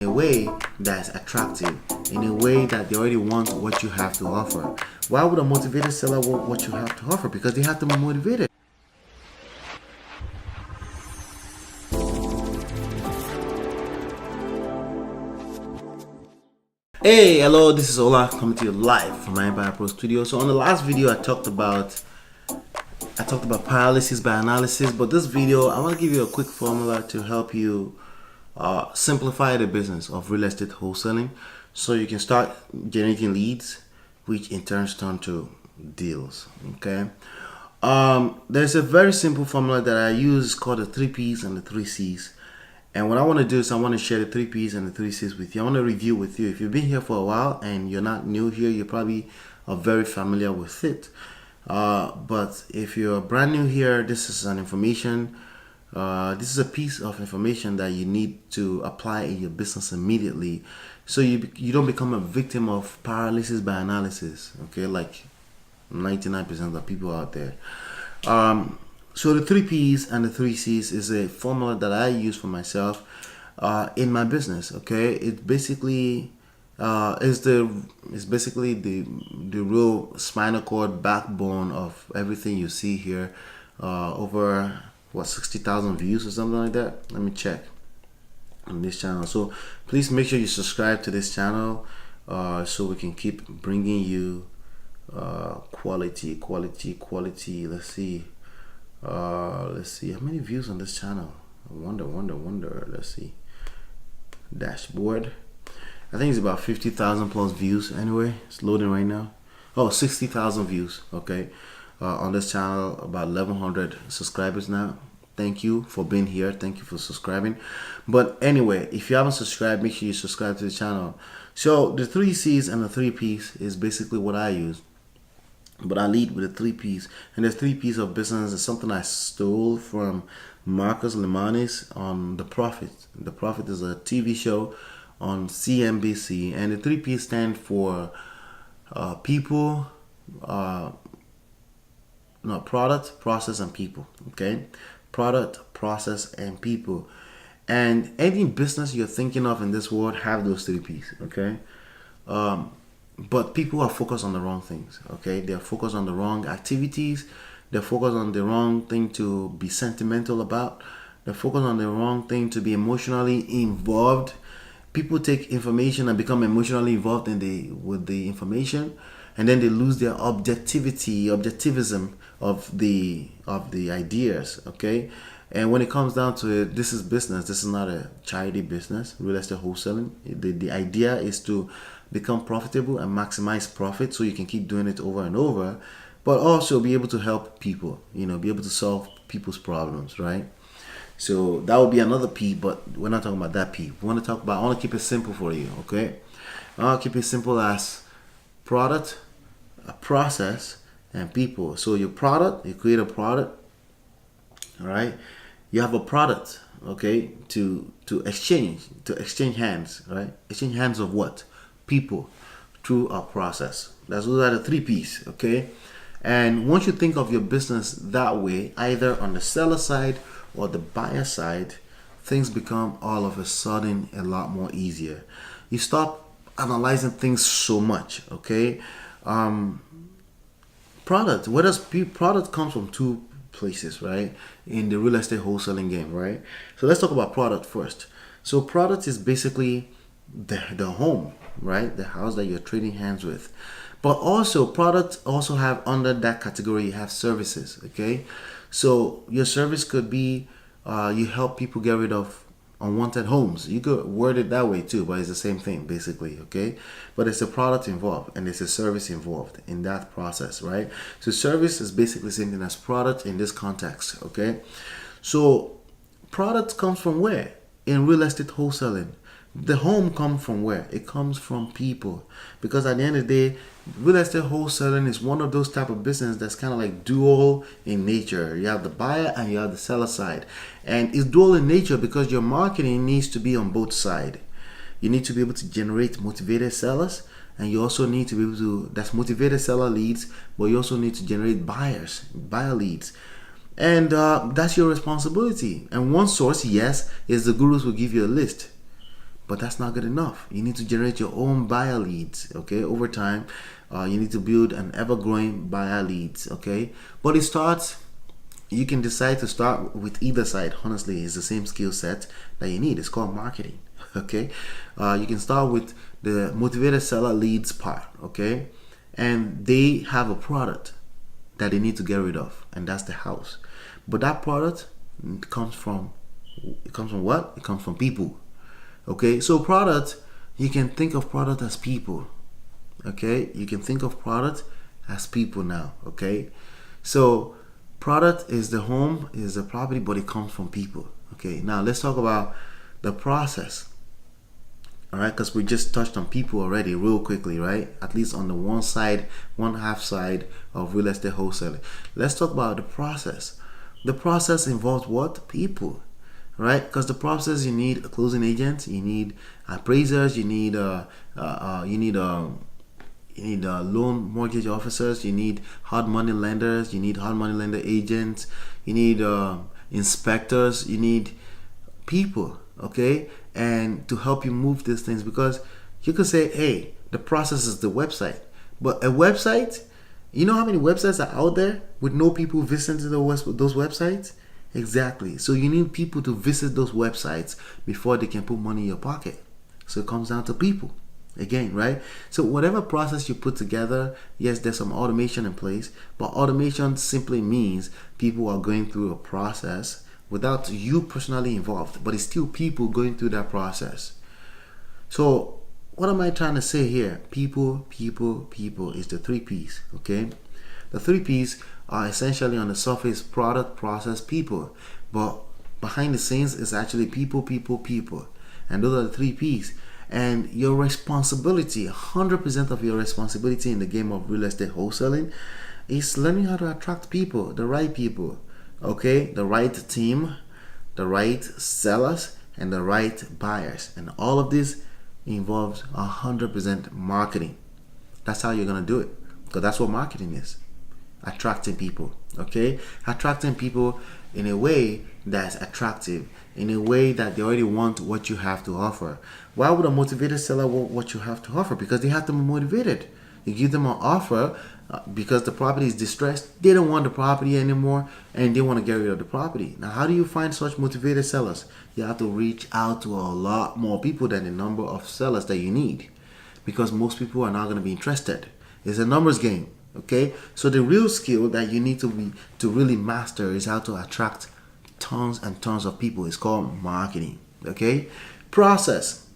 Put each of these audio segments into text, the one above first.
a way that's attractive, in a way that they already want what you have to offer. Why would a motivated seller want what you have to offer? Because they have to be motivated. Hey, hello, this is Ola coming to you live from myEmpirePRO studio. So on the last video I talked about paralysis by analysis, but this video I want to give you a quick formula to help you simplify the business of real estate wholesaling so you can start generating leads, which in turn turn to deals. Okay, there's a very simple formula that I use called the 3P's and the 3C's. And what I want to do is I want to share the 3P's and the 3C's with you. I want to review with you. If you've been here for a while and you're not new here, you probably are very familiar with it. But if you're brand new here, this is an information. This is a piece of information that you need to apply in your business immediately, so you don't become a victim of paralysis by analysis. Okay, like 99% of people out there. So the 3P's and the 3C's is a formula that I use for myself in my business. Okay, it basically is basically the real spinal cord backbone of everything you see here. Over what, 60,000 views or something like that. Let me check on this channel. So please make sure you subscribe to this channel so we can keep bringing you quality. Let's see how many views on this channel. I wonder. Let's see, dashboard. I think it's about 50,000 plus views. Anyway, it's loading right now. Oh, 60,000 views. Okay, on this channel, about 1,100 subscribers now. Thank you for being here. Thank you for subscribing. But anyway, if you haven't subscribed, make sure you subscribe to the channel. So the 3C's and the 3P's is basically what I use. But I lead with the 3P's. And the 3P's of business is something I stole from Marcus Lemonis on The Profit. The Profit is a TV show on CNBC. And the 3P's stand for people, product, process, and people. Okay, product, process, and people. And any business you're thinking of in this world have those 3P's. Okay, but people are focused on the wrong things. Okay, they're focused on the wrong activities. They're focused on the wrong thing to be sentimental about. They're focused on the wrong thing to be emotionally involved. People take information and become emotionally involved with the information, and then they lose their objectivism of the ideas. Okay, and when it comes down to it, this is business. This is not a charity business. Real estate wholesaling. The idea is to become profitable and maximize profit, so you can keep doing it over and over, but also be able to help people. Be able to solve people's problems, right? So that would be another P, but we're not talking about that P. We want to talk about. I want to keep it simple for you. Okay, I'll keep it simple as product, a process, and people. So your product, you create a product. All right, you have a product. Okay, to exchange hands. Right, exchange hands of what? People, through a process. Those are the 3P's. Okay, and once you think of your business that way, either on the seller side or the buyer side, things become all of a sudden a lot more easier. You stop analyzing things so much. Okay, product. Product comes from two places, right? In the real estate wholesaling game, right? So let's talk about product first. So product is basically the home, right? The house that you're trading hands with. But also products also have, under that category, you have services. Okay, so your service could be you help people get rid of unwanted homes. You could word it that way too, but it's the same thing basically. Okay, but it's a product involved and it's a service involved in that process, right? So service is basically the same thing as product in this context. Okay, so product comes from where? In real estate wholesaling, the home comes from where? It comes from people. Because at the end of the day, real estate wholesaling is one of those type of business that's kind of like dual in nature. You have the buyer and you have the seller side. And it's dual in nature because your marketing needs to be on both sides. You need to be able to generate motivated sellers, and you also need to be able to, that's motivated seller leads, but you also need to generate buyer leads. And that's your responsibility. And one source, yes, is the gurus will give you a list. But that's not good enough. You need to generate your own buyer leads, okay? Over time, you need to build an ever-growing buyer leads, okay? But it starts, you can decide to start with either side. Honestly, it's the same skill set that you need. It's called marketing, okay? You can start with the motivated seller leads part, okay? And they have a product that they need to get rid of, and that's the house. But that product comes from what? It comes from people. Okay, so product, you can think of product as people. Okay, you can think of product as people now. Okay, so product is the home, is the property, but it comes from people. Okay, now let's talk about the process. All right, because we just touched on people already real quickly, right? At least on the one half side of real estate wholesaling. Let's talk about the process. The process involves what? People. Right, because the process, you need a closing agent, you need appraisers, you need loan mortgage officers, you need hard money lenders, you need hard money lender agents, you need inspectors, you need people, okay, and to help you move these things, because you could say, hey, the process is the website, but a website, you know how many websites are out there with no people visiting those websites? Exactly. So you need people to visit those websites before they can put money in your pocket. So it comes down to people again, right? So whatever process you put together, yes, there's some automation in place, but automation simply means people are going through a process without you personally involved, but it's still people going through that process. So what am I trying to say here? People is the 3P's, okay? The 3P's are essentially on the surface product, process, people, but behind the scenes is actually people. And those are the 3P's. And your responsibility, 100% of your responsibility in the game of real estate wholesaling is learning how to attract people, the right people, okay? The right team, the right sellers, and the right buyers. And all of this involves 100% marketing. That's how you're going to do it, because that's what marketing is. Attracting people, okay? Attracting people in a way that's attractive, in a way that they already want what you have to offer. Why would a motivated seller want what you have to offer? Because they have to be motivated. You give them an offer because the property is distressed. They don't want the property anymore and they want to get rid of the property. Now, how do you find such motivated sellers? You have to reach out to a lot more people than the number of sellers that you need, because most people are not going to be interested. It's a numbers game. Okay, so the real skill that you need to really master is how to attract tons and tons of people. It's called marketing. Okay, process.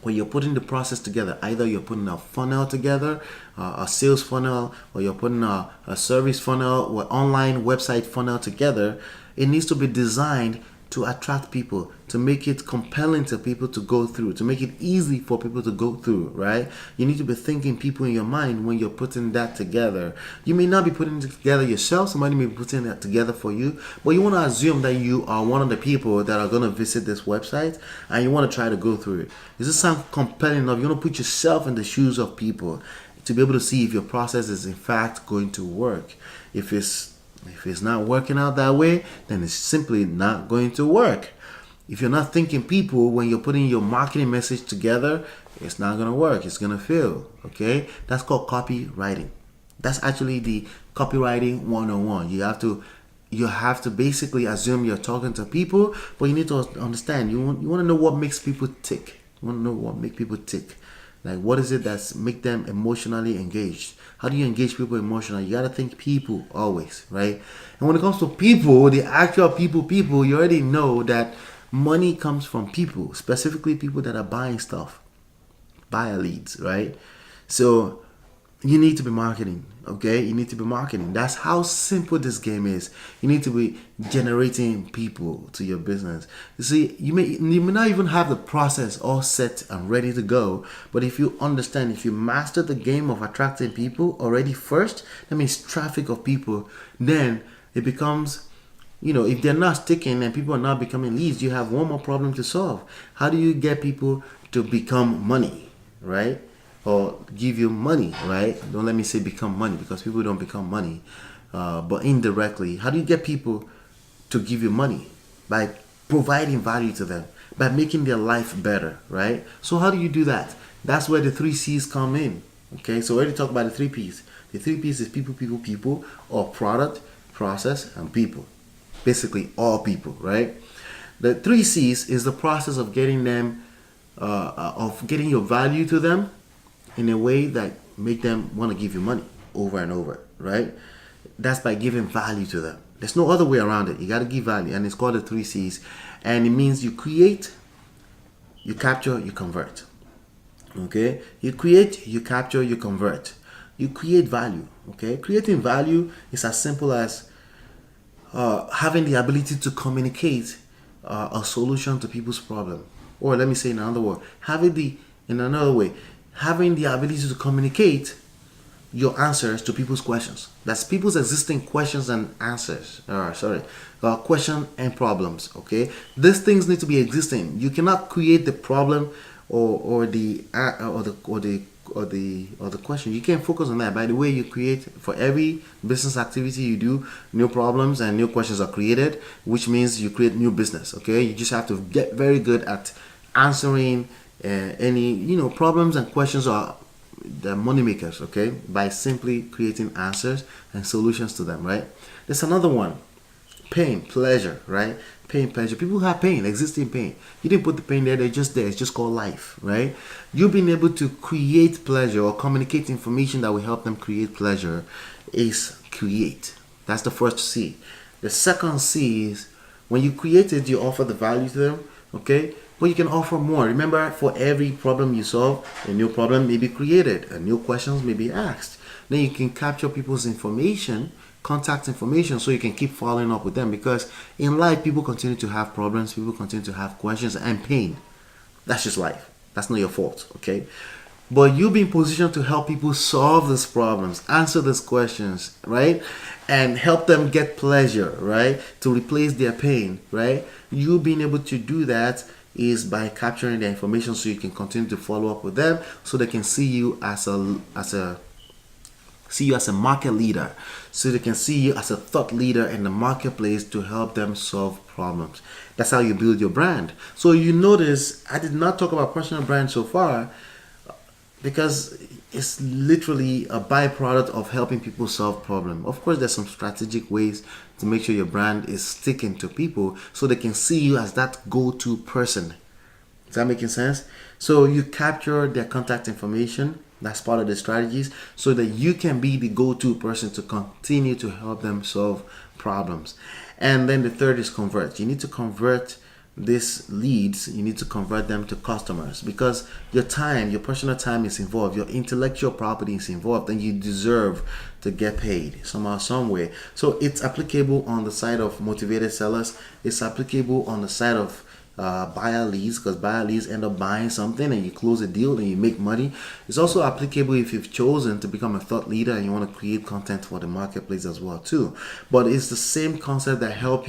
When you're putting the process together, either you're putting a funnel together, a sales funnel, or you're putting a service funnel or online website funnel together, it needs to be designed to attract people, to make it compelling to people to go through, to make it easy for people to go through, right? You need to be thinking people in your mind when you're putting that together. You may not be putting it together yourself, somebody may be putting that together for you, but you want to assume that you are one of the people that are going to visit this website and you want to try to go through it. Does this sound compelling enough? You want to put yourself in the shoes of people to be able to see if your process is in fact going to work. If it's not working out that way, then it's simply not going to work. If you're not thinking people when you're putting your marketing message together, it's not going to work. It's going to fail. Okay? That's called copywriting. That's actually the copywriting 101. You have to basically assume you're talking to people, but you need to understand. You want to know what makes people tick. You want to know what makes people tick. Like, what is it that's make them emotionally engaged? How do you engage people emotionally? You gotta think people always, right? And when it comes to people, the actual people, you already know that money comes from people, specifically people that are buying stuff, buyer leads, right? So you need to be marketing, okay? You need to be marketing. That's how simple this game is. You need to be generating people to your business. You see, you may not even have the process all set and ready to go, but if you understand, if you master the game of attracting people already first, that means traffic of people, then it becomes, if they're not sticking and people are not becoming leads, you have one more problem to solve. How do you get people to become money, right? Or give you money, right? Don't let me say become money, because people don't become money. But indirectly, how do you get people to give you money? By providing value to them, by making their life better, right? So how do you do that? That's where the 3C's come in. Okay, so we already talked about the 3P's. The 3P's is people, or product, process, and people. Basically, all people, right? The 3C's is the process of getting them, of getting your value to them in a way that make them want to give you money over and over, right? That's by giving value to them. There's no other way around it. You got to give value, and it's called the 3C's. And it means you create, you capture, you convert. Okay? You create, you capture, you convert. You create value. Okay? Creating value is as simple as having the ability to communicate a solution to people's problem. Or let me say in another word, having the ability to communicate your answers to people's questions. That's people's existing questions and answers. Question and problems. Okay, these things need to be existing. You cannot create the problem or the question. You can't focus on that. By the way, you create for every business activity you do, new problems and new questions are created, which means you create new business. Okay, you just have to get very good at answering any problems and questions are the money makers, okay, by simply creating answers and solutions to them, right? There's another one, pain, pleasure, right? Pain, pleasure. People have pain, existing pain. You didn't put the pain there, they're just there. It's just called life, right? You being able to create pleasure or communicate information that will help them create pleasure is create. That's the first C. The second C is when you create it, you offer the value to them, okay? But you can offer more. Remember, for every problem you solve, a new problem may be created, and new questions may be asked. Then you can capture people's information, contact information, so you can keep following up with them. Because in life, people continue to have problems, people continue to have questions and pain. That's just life. That's not your fault, okay? But you being positioned to help people solve these problems, answer these questions, right? And help them get pleasure, right? To replace their pain, right? You being able to do that is by capturing the information so you can continue to follow up with them, so they can see you as a market leader, so they can see you as a thought leader in the marketplace to help them solve problems. That's how you build your brand. So you notice I did not talk about personal brand so far because it's literally a byproduct of helping people solve problems. Of course, there's some strategic ways to make sure your brand is sticking to people so they can see you as that go-to person. Is that making sense? So you capture their contact information. That's part of the strategies, so that you can be the go-to person to continue to help them solve problems. And then the third is convert. You need to convert these leads, you need to convert them to customers, because your time, your personal time is involved, your intellectual property is involved, and you deserve to get paid somehow, some way. So it's applicable on the side of motivated sellers, it's applicable on the side of buyer leads, because buyer leads end up buying something and you close a deal and you make money. It's also applicable if you've chosen to become a thought leader and you want to create content for the marketplace as well too. But it's the same concept that helped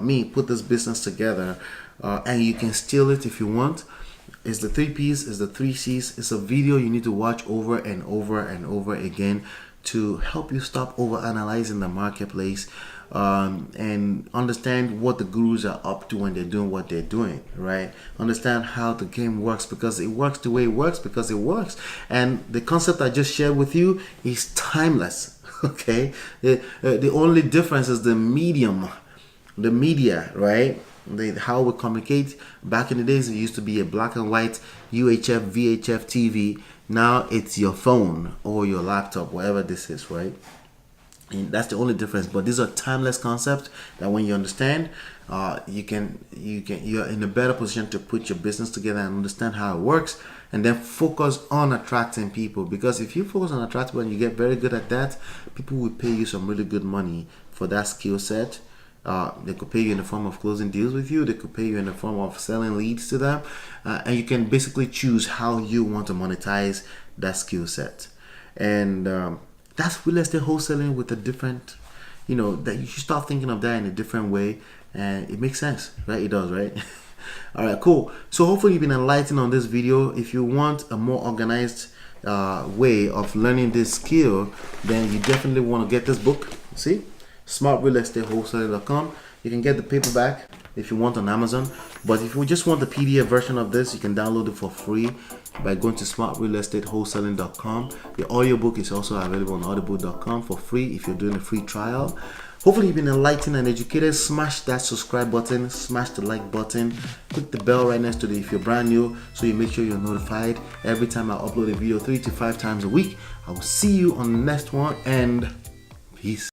me put this business together, and you can steal it if you want. It's the 3P's, it's the 3C's. It's a video you need to watch over and over and over again to help you stop over analyzing the marketplace, and understand what the gurus are up to when they're doing what they're doing, right? Understand how the game works, because it works the way it works, because it works. And the concept I just shared with you is timeless, okay? The only difference is the medium, the media, right? How we communicate. Back in the days, it used to be a black and white UHF, VHF TV. Now it's your phone or your laptop, whatever this is, right? And that's the only difference. But these are timeless concepts that when you understand, you're in a better position to put your business together and understand how it works, and then focus on attracting people. Because if you focus on attracting people and you get very good at that, people will pay you some really good money for that skill set. They could pay you in the form of closing deals with you. They could pay you in the form of selling leads to them, and you can basically choose how you want to monetize that skill set. And that's real estate wholesaling with a different, that you should start thinking of that in a different way, and it makes sense, right? It does, right? All right, cool. So hopefully you've been enlightened on this video. If you want a more organized way of learning this skill, then you definitely want to get this book. See, Smart Real Estate Wholesaling.com. You can get the paperback if you want on Amazon. But if you just want the PDF version of this, you can download it for free by going to smartrealestatewholesaling.com. The audiobook is also available on audible.com for free if you're doing a free trial. Hopefully you've been enlightened and educated. Smash that subscribe button, smash the like button, click the bell right next to it if you're brand new, so you make sure you're notified every time I upload a video 3 to 5 times a week. I will see you on the next one, and peace.